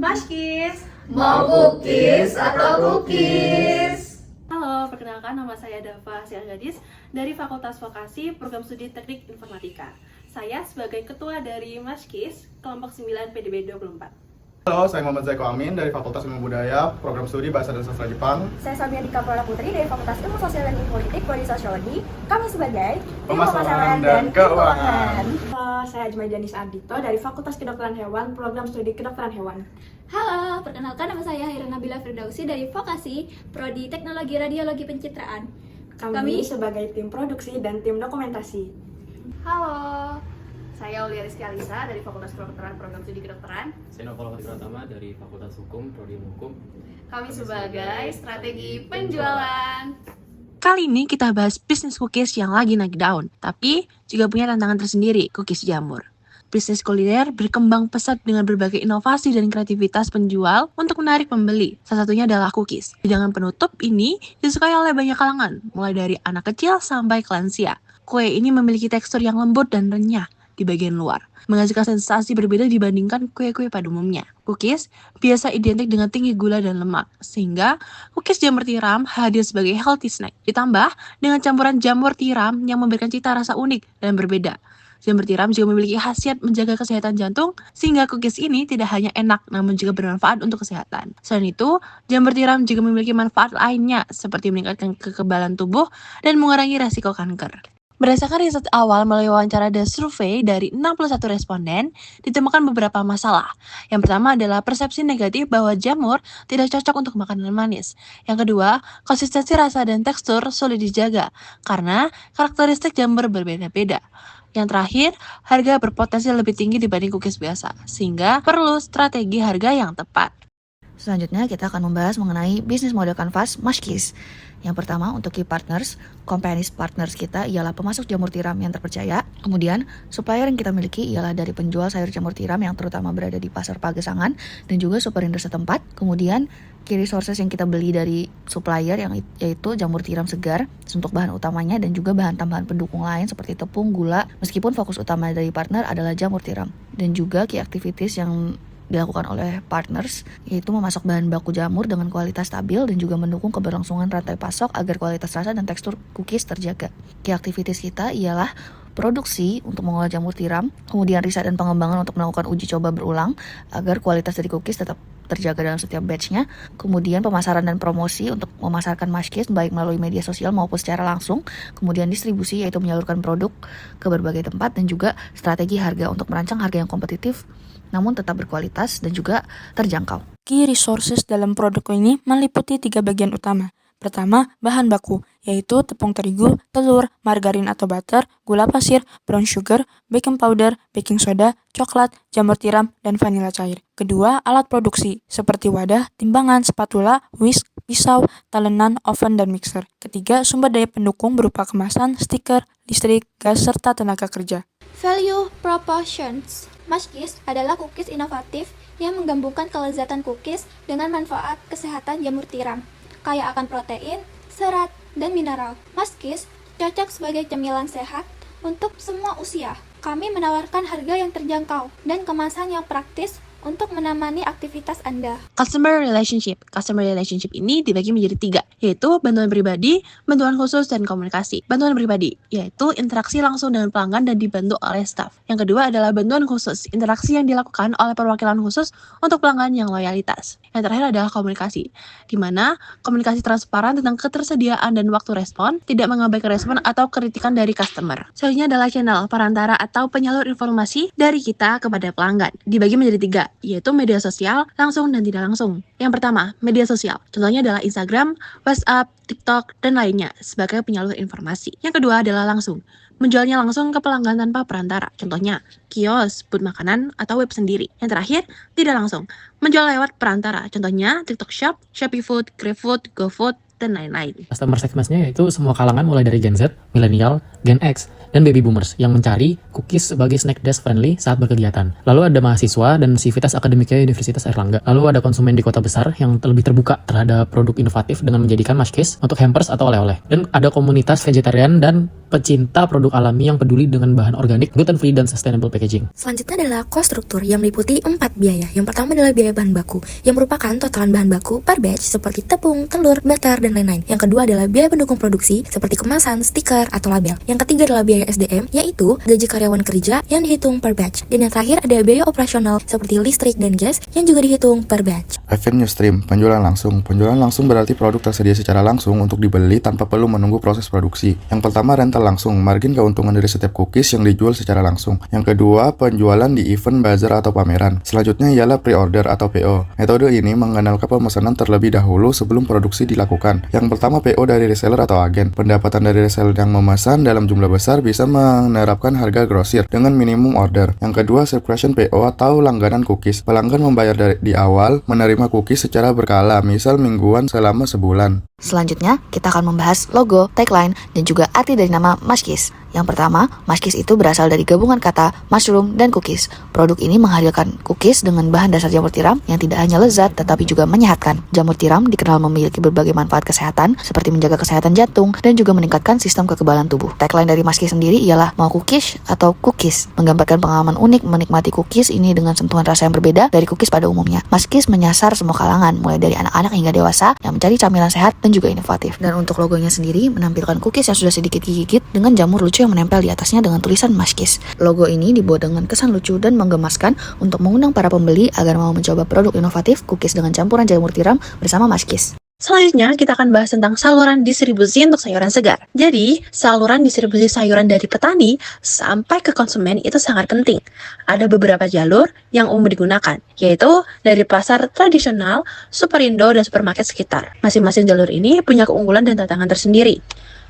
Maskis, Mau cookies atau cookies? halo, perkenalkan nama saya Dava Siagadis dari Fakultas Vokasi Program Studi Teknik Informatika. Saya sebagai ketua dari Maskis, kelompok 9 PDB 24. Halo, saya Muhammad Zaiko Amin dari Fakultas Ilmu Budaya, Program Studi Bahasa dan Sastra Jepang. Saya Sabia Dika Prana Putri dari Fakultas Ilmu Sosial dan Politik, Prodi Sosiologi. Kami sebagai Tim Pemasaran dan Keuangan. Halo, saya Ajma Janis Ardito dari Fakultas Kedokteran Hewan, Program Studi Kedokteran Hewan. Halo, perkenalkan nama saya Haira Nabila Firdausi dari Vokasi, Prodi Teknologi Radiologi Pencitraan. Kami sebagai tim produksi dan tim dokumentasi. Halo, saya Aulia Rizky Alisa dari Fakultas Kedokteran Program Studi Kedokteran. Saya Noval Pratama dari Fakultas Hukum, Prodi Hukum. Kami sebagai strategi penjualan. Kali ini kita bahas bisnis cookies yang lagi naik daun, tapi juga punya tantangan tersendiri, cookies jamur. Bisnis kuliner berkembang pesat dengan berbagai inovasi dan kreativitas penjual untuk menarik pembeli. Salah satunya adalah cookies. Hidangan penutup ini disukai oleh banyak kalangan, mulai dari anak kecil sampai ke lansia. Kue ini memiliki tekstur yang lembut dan renyah di bagian luar, menghasilkan sensasi berbeda dibandingkan kue-kue pada umumnya. Cookies biasa identik dengan tinggi gula dan lemak, sehingga cookies jamur tiram hadir sebagai healthy snack. Ditambah dengan campuran jamur tiram yang memberikan cita rasa unik dan berbeda. Jamur tiram juga memiliki khasiat menjaga kesehatan jantung, sehingga cookies ini tidak hanya enak, namun juga bermanfaat untuk kesehatan. Selain itu, jamur tiram juga memiliki manfaat lainnya, seperti meningkatkan kekebalan tubuh dan mengurangi resiko kanker. Berdasarkan riset awal melalui wawancara dan survei dari 61 responden, ditemukan beberapa masalah. Yang pertama adalah persepsi negatif bahwa jamur tidak cocok untuk makanan manis. Yang kedua, konsistensi rasa dan tekstur sulit dijaga, karena karakteristik jamur berbeda-beda. Yang terakhir, harga berpotensi lebih tinggi dibanding cookies biasa, sehingga perlu strategi harga yang tepat. Selanjutnya kita akan membahas mengenai bisnis model kanvas Maskis. Yang pertama untuk key partners, companies partners kita ialah pemasok jamur tiram yang terpercaya. Kemudian supplier yang kita miliki ialah dari penjual sayur jamur tiram yang terutama berada di pasar Pagesangan dan juga supplier setempat. Kemudian key resources yang kita beli dari supplier yaitu jamur tiram segar untuk bahan utamanya dan juga bahan tambahan pendukung lain seperti tepung, gula. Meskipun fokus utama dari partner adalah jamur tiram, dan juga key activities yang dilakukan oleh partners yaitu memasok bahan baku jamur dengan kualitas stabil dan juga mendukung keberlangsungan rantai pasok agar kualitas rasa dan tekstur cookies terjaga. Key activities kita ialah produksi untuk mengolah jamur tiram, kemudian riset dan pengembangan untuk melakukan uji coba berulang agar kualitas dari cookies tetap terjaga dalam setiap batch-nya. Kemudian pemasaran dan promosi untuk memasarkan Maskis baik melalui media sosial maupun secara langsung. Kemudian distribusi yaitu menyalurkan produk ke berbagai tempat, dan juga strategi harga untuk merancang harga yang kompetitif namun tetap berkualitas dan juga terjangkau. Key resources dalam produk ini meliputi 3 bagian utama. Pertama, bahan baku, yaitu tepung terigu, telur, margarin atau butter, gula pasir, brown sugar, baking powder, baking soda, coklat, jamur tiram, dan vanila cair. Kedua, alat produksi, seperti wadah, timbangan, spatula, whisk, pisau, talenan, oven, dan mixer. Ketiga, sumber daya pendukung berupa kemasan, stiker, listrik, gas, serta tenaga kerja. Value Proportions. Maskis adalah cookies inovatif yang menggabungkan kelezatan cookies dengan manfaat kesehatan jamur tiram, kaya akan protein, serat, dan mineral. Maskis cocok sebagai cemilan sehat untuk semua usia. Kami menawarkan harga yang terjangkau dan kemasan yang praktis untuk menemani aktivitas Anda. Customer relationship ini dibagi menjadi 3, yaitu bantuan pribadi, bantuan khusus, dan komunikasi. Bantuan pribadi, yaitu interaksi langsung dengan pelanggan dan dibantu oleh staff. Yang kedua adalah bantuan khusus, interaksi yang dilakukan oleh perwakilan khusus untuk pelanggan yang loyalitas. Yang terakhir adalah komunikasi, di mana komunikasi transparan tentang ketersediaan dan waktu respon, tidak mengabaikan respon atau kritikan dari customer. Selanjutnya adalah channel, perantara atau penyalur informasi dari kita kepada pelanggan. Dibagi menjadi 3, yaitu media sosial, langsung dan tidak langsung. Yang pertama, media sosial. Contohnya adalah Instagram, WhatsApp, TikTok, dan lainnya sebagai penyalur informasi. Yang kedua adalah langsung. Menjualnya langsung ke pelanggan tanpa perantara. Contohnya, kios, booth makanan, atau web sendiri. Yang terakhir, tidak langsung. Menjual lewat perantara. Contohnya, TikTok Shop, Shopee Food, GrabFood, GoFood, dan lain-lain. Customer segmentsnya yaitu semua kalangan mulai dari Gen Z, Millennial, Gen X, dan Baby Boomers yang mencari cookies sebagai snack desk friendly saat berkegiatan. Lalu ada mahasiswa dan sivitas akademika Universitas Airlangga. Lalu ada konsumen di kota besar yang lebih terbuka terhadap produk inovatif dengan menjadikan Mushkiss untuk hampers atau oleh-oleh. Dan ada komunitas vegetarian dan pecinta produk alami yang peduli dengan bahan organik, gluten free, dan sustainable packaging. Selanjutnya adalah cost struktur yang meliputi 4 biaya. Yang pertama adalah biaya bahan baku, yang merupakan totalan bahan baku per batch seperti tepung, telur, butter, dan lain-lain. Yang kedua adalah biaya pendukung produksi seperti kemasan, stiker, atau label. Yang ketiga adalah biaya SDM, yaitu gaji karyawan kerja yang dihitung per batch. Dan yang terakhir ada biaya operasional seperti listrik dan gas yang juga dihitung per batch. Revenue stream, penjualan langsung. Penjualan langsung berarti produk tersedia secara langsung untuk dibeli tanpa perlu menunggu proses produksi. Yang pertama rental langsung, margin keuntungan dari setiap cookies yang dijual secara langsung. Yang kedua, penjualan di event, bazar, atau pameran. Selanjutnya ialah pre-order atau PO. Metode ini mengandalkan pemesanan terlebih dahulu sebelum produksi dilakukan. Yang pertama, PO dari reseller atau agen. Pendapatan dari reseller yang memesan dalam jumlah besar bisa menerapkan harga grosir dengan minimum order. Yang kedua, subscription PO atau langganan cookies. Pelanggan membayar di awal, menerima cookies secara berkala, misal mingguan selama sebulan. Selanjutnya, kita akan membahas logo, tagline, dan juga arti dari nama Mushkiss. Yang pertama, Mushkiss itu berasal dari gabungan kata mushroom dan cookies. Produk ini menghadirkan cookies dengan bahan dasar jamur tiram yang tidak hanya lezat tetapi juga menyehatkan. Jamur tiram dikenal memiliki berbagai manfaat kesehatan seperti menjaga kesehatan jantung dan juga meningkatkan sistem kekebalan tubuh. Tagline dari Mushkiss sendiri ialah mau cookies atau cookies, menggambarkan pengalaman unik menikmati cookies ini dengan sentuhan rasa yang berbeda dari cookies pada umumnya. Mushkiss menyasar semua kalangan, mulai dari anak-anak hingga dewasa yang mencari camilan sehat dan juga inovatif. Dan untuk logonya sendiri menampilkan cookies yang sudah sedikit digigit dengan jamur lucu yang menempel di atasnya dengan tulisan Mushkiss. Logo ini dibuat dengan kesan lucu dan menggemaskan untuk mengundang para pembeli agar mau mencoba produk inovatif cookies dengan campuran jamur tiram bersama Mushkiss. Selanjutnya, kita akan bahas tentang saluran distribusi untuk sayuran segar. Jadi, saluran distribusi sayuran dari petani sampai ke konsumen itu sangat penting. Ada beberapa jalur yang umum digunakan, yaitu dari pasar tradisional, Superindo, dan supermarket sekitar. Masing-masing jalur ini punya keunggulan dan tantangan tersendiri.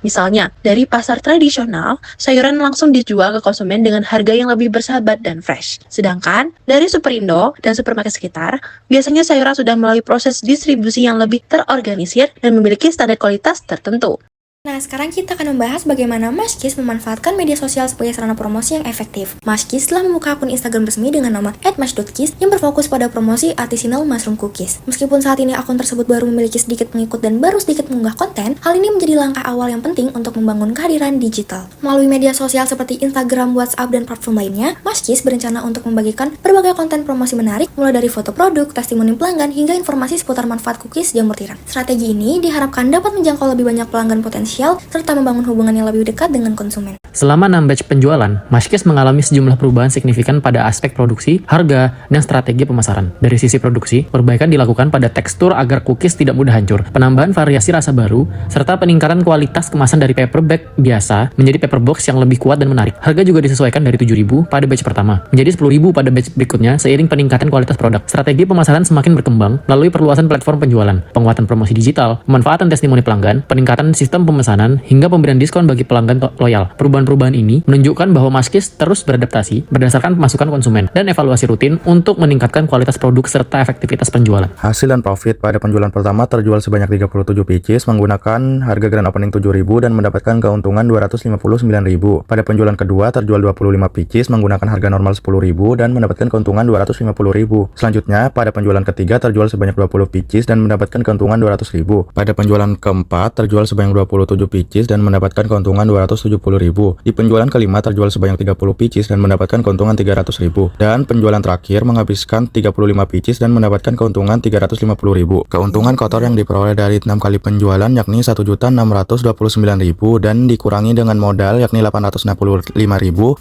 Misalnya, dari pasar tradisional, sayuran langsung dijual ke konsumen dengan harga yang lebih bersahabat dan fresh. Sedangkan, dari Superindo dan supermarket sekitar, biasanya sayuran sudah melalui proses distribusi yang lebih terorganisir dan memiliki standar kualitas tertentu. Nah, sekarang kita akan membahas bagaimana Mushkiss memanfaatkan media sosial sebagai sarana promosi yang efektif. Mushkiss telah membuka akun Instagram resmi dengan nama @mush.kiss yang berfokus pada promosi artisanal mushroom cookies. Meskipun saat ini akun tersebut baru memiliki sedikit pengikut dan baru sedikit mengunggah konten, hal ini menjadi langkah awal yang penting untuk membangun kehadiran digital. Melalui media sosial seperti Instagram, WhatsApp, dan platform lainnya, Mushkiss berencana untuk membagikan berbagai konten promosi menarik, mulai dari foto produk, testimoni pelanggan, hingga informasi seputar manfaat cookies jamur tiram. Strategi ini diharapkan dapat menjangkau lebih banyak pelanggan potensial serta membangun hubungan yang lebih dekat dengan konsumen. Selama 6 batch penjualan, Mushkiss mengalami sejumlah perubahan signifikan pada aspek produksi, harga, dan strategi pemasaran. Dari sisi produksi, perbaikan dilakukan pada tekstur agar cookies tidak mudah hancur, penambahan variasi rasa baru, serta peningkatan kualitas kemasan dari paper bag biasa menjadi paper box yang lebih kuat dan menarik. Harga juga disesuaikan dari 7.000 pada batch pertama menjadi 10.000 pada batch berikutnya seiring peningkatan kualitas produk. Strategi pemasaran semakin berkembang melalui perluasan platform penjualan, penguatan promosi digital, pemanfaatan testimoni pelanggan, peningkatan sistem pemesanan, hingga pemberian diskon bagi pelanggan loyal. Perubahan-perubahan ini menunjukkan bahwa Mushkiss terus beradaptasi berdasarkan masukan konsumen dan evaluasi rutin untuk meningkatkan kualitas produk serta efektivitas penjualan. Hasil dan profit pada penjualan pertama terjual sebanyak 37 pieces menggunakan harga grand opening 7.000 dan mendapatkan keuntungan 259.000. Pada penjualan kedua terjual 25 pieces menggunakan harga normal 10.000 dan mendapatkan keuntungan 250.000. Selanjutnya, pada penjualan ketiga terjual sebanyak 20 pieces dan mendapatkan keuntungan 200.000. Pada penjualan keempat terjual sebanyak 27 pieces dan mendapatkan keuntungan 270.000. Di penjualan kelima terjual sebanyak 30 pieces dan mendapatkan keuntungan 300.000. Dan penjualan terakhir menghabiskan 35 pieces dan mendapatkan keuntungan 350.000. Keuntungan kotor yang diperoleh dari 6 kali penjualan yakni 1.629.000 dan dikurangi dengan modal yakni 865.000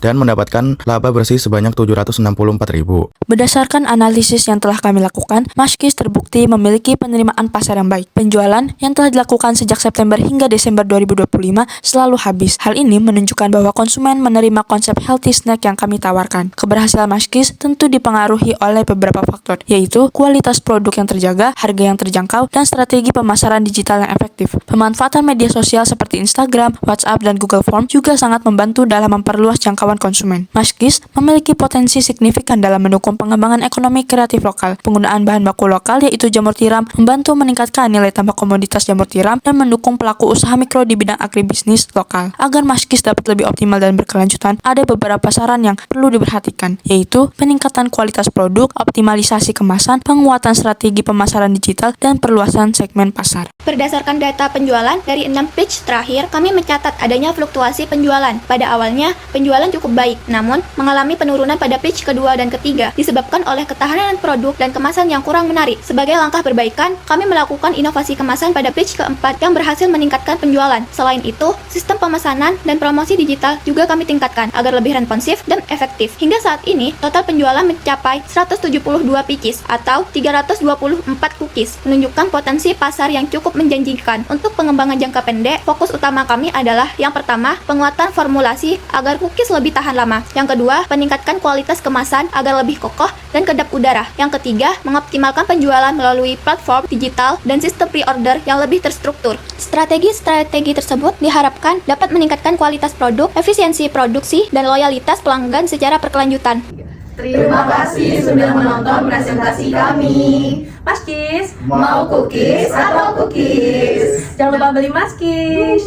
dan mendapatkan laba bersih sebanyak 764.000. Berdasarkan analisis yang telah kami lakukan, Mushkiss terbukti memiliki penerimaan pasar yang baik. Penjualan yang telah dilakukan sejak September hingga Desember Desember 2025 selalu habis. Hal ini menunjukkan bahwa konsumen menerima konsep healthy snack yang kami tawarkan. Keberhasilan Mashkis tentu dipengaruhi oleh beberapa faktor, yaitu kualitas produk yang terjaga, harga yang terjangkau, dan strategi pemasaran digital yang efektif. Pemanfaatan media sosial seperti Instagram, WhatsApp, dan Google Form juga sangat membantu dalam memperluas jangkauan konsumen. Mashkis memiliki potensi signifikan dalam mendukung pengembangan ekonomi kreatif lokal. Penggunaan bahan baku lokal yaitu jamur tiram membantu meningkatkan nilai tambah komoditas jamur tiram dan mendukung pelaku usaha mikro di bidang agribisnis lokal. Agar Mashkis dapat lebih optimal dan berkelanjutan, ada beberapa saran yang perlu diperhatikan, yaitu peningkatan kualitas produk, optimalisasi kemasan, penguatan strategi pemasaran digital, dan perluasan segmen pasar. Berdasarkan data penjualan dari 6 pitch terakhir, kami mencatat adanya fluktuasi penjualan. Pada awalnya, penjualan cukup baik, namun mengalami penurunan pada pitch kedua dan ketiga, disebabkan oleh ketahanan produk dan kemasan yang kurang menarik. Sebagai langkah perbaikan, kami melakukan inovasi kemasan pada pitch keempat yang berhasil meningkatkan penjualan. Selain itu, sistem pemesanan dan promosi digital juga kami tingkatkan agar lebih responsif dan efektif. Hingga saat ini, total penjualan mencapai 172 pitches atau 324 cookies, menunjukkan potensi pasar yang cukup menjanjikan. Untuk pengembangan jangka pendek, fokus utama kami adalah yang pertama, penguatan formulasi agar cookies lebih tahan lama. Yang kedua, meningkatkan kualitas kemasan agar lebih kokoh dan kedap udara. Yang ketiga, mengoptimalkan penjualan melalui platform digital dan sistem pre-order yang lebih terstruktur. Strategi tersebut diharapkan dapat meningkatkan kualitas produk, efisiensi produksi, dan loyalitas pelanggan secara berkelanjutan. Terima kasih sudah menonton presentasi kami. Mashkis, Mau cookies atau cookies? jangan lupa beli Mashkis.